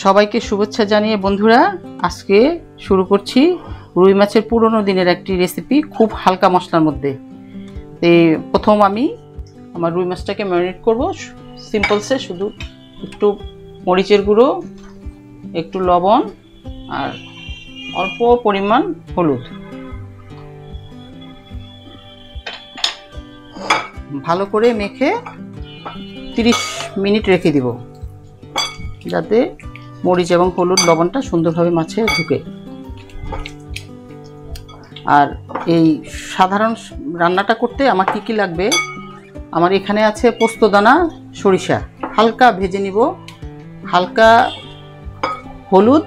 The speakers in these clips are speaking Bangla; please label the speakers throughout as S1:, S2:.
S1: সবাইকে শুভেচ্ছা জানিয়ে বন্ধুরা আজকে শুরু করছি রুই মাছের পুরনো দিনের একটি রেসিপি খুব হালকা মশলার মধ্যে। প্রথম আমি আমার রুই মাছটাকে ম্যারিনেট করব সিম্পলসে, শুধু একটু মরিচের গুঁড়ো, একটু লবণ আর অল্প পরিমাণ হলুদ। ভালো করে মেখে 30 মিনিট রেখে দিব যাতে মরিচ এবং হলুদ লবণটা সুন্দরভাবে মাছে ঢুকে। আর এই সাধারণ রান্নাটা করতে আমার কি কি লাগবে, আমার এখানে আছে পোস্তদানা, সরিষা হালকা ভেজে নিব, হালকা হলুদ,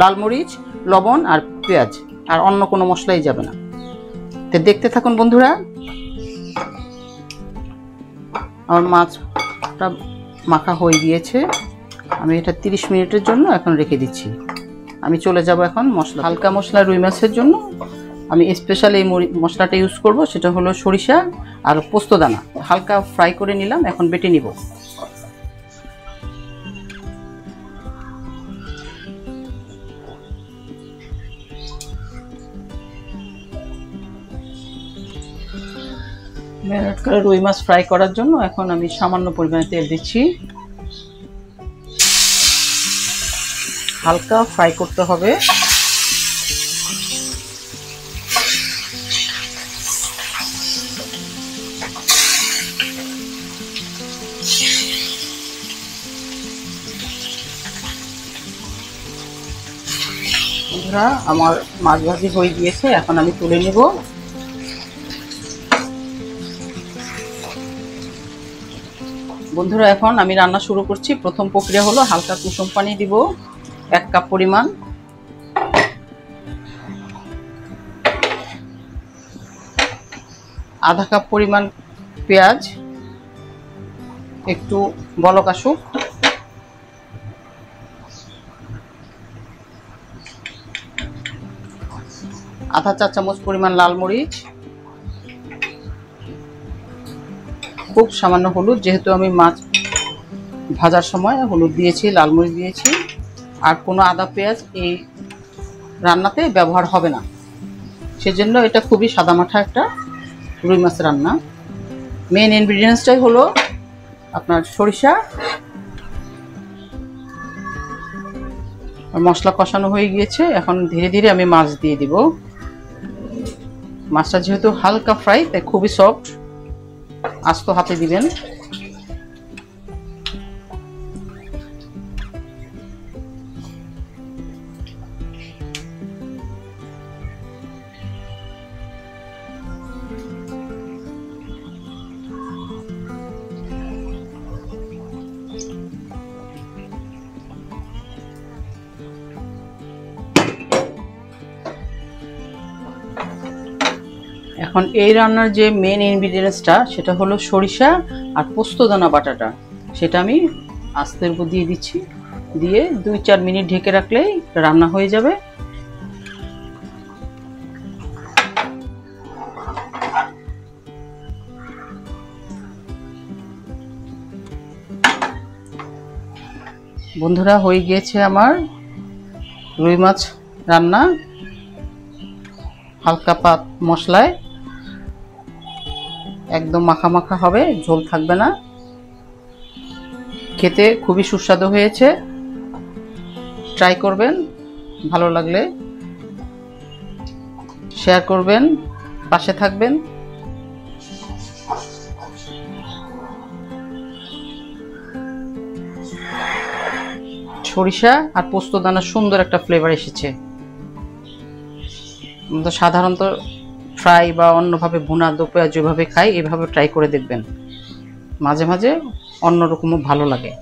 S1: লাল মরিচ, লবণ আর পেঁয়াজ, আর অন্য কোনো মশলাই যাবে না। তো দেখতে থাকুন বন্ধুরা। আমার মাছটা মাখা হয়ে গিয়েছে, আমি এটা 30 মিনিটের জন্য এখন রেখে দিচ্ছি। আমি চলে যাব এখন মশলা। হালকা মশলা রুই মাছের জন্য আমি স্পেশাল এই মশলাটা ইউজ করব, সেটা হলো সরিষা আর পোস্তদানা। হালকা ফ্রাই করে নিলাম, এখন বেটে নিব। ম্যারিনেট করে রুই মাছ ফ্রাই করার জন্য এখন আমি সামান্য পরিমাণে তেল দিচ্ছি। হালকা ফ্রাই করতে হবে। বন্ধুরা আমার মাছ ভাজি হয়ে গিয়েছে, এখন আমি তুলে নেব। বন্ধুরা এখন আমি রান্না শুরু করছি। প্রথম প্রক্রিয়া হলো হালকা কুসুম পানি দিব 1 কাপ পরিমাণ, আধা কাপ পরিমাণ পেঁয়াজ একটু বলক আসুক, আধা চা চামচ পরিমাণ লাল মরিচ, খুব সামান্য হলুদ, যেহেতু আমি মাছ ভাজার সময় হলুদ দিয়েছি, লাল মরিচ দিয়েছি। আর কোনো আদা পেঁয়াজ এই রান্নাতে ব্যবহার হবে না, সেজন্য এটা খুবই সাদামাঠা একটা রুই মাছ রান্না। মেন ইনগ্রিডিয়েন্টসটাই হলো আপনার সরিষা। মশলা কষানো হয়ে গিয়েছে, এখন ধীরে ধীরে আমি মাছ দিয়ে দিব। মাছটা যেহেতু হালকা ফ্রাই তাই খুবই সফট, আস্ত হাতে দিবেন। এখন এই রান্নার যে মেন ইনগ্রিডিয়েন্টসটা সেটা হলো সরিষা আর পোস্তদানা বাটাটা, সেটা আমি আস্তের উপর দিয়ে দিচ্ছি। দিয়ে 2-4 মিনিট ঢেকে রাখলেই রান্না হয়ে যাবে। বন্ধুরা হয়ে গিয়েছে আমার রুই মাছ রান্না হালকা পাত মশলায়, একদম মাখা মাখা হবে, ঝোল থাকবে না। খেতে খুবই সুস্বাদু হয়েছে, ট্রাই করবেন। ভালো লাগলে শেয়ার করবেন, পাশে থাকবেন। সরিষা আর পোস্তদানার সুন্দর একটা ফ্লেভার এসেছে। সাধারণত ফ্রাই বা অন্যভাবে ভুনা দো পেঁয়াজ যেভাবে খাই এভাবে ট্রাই করে দেখবেন, মাঝে মাঝে অন্যরকমও ভালো লাগে।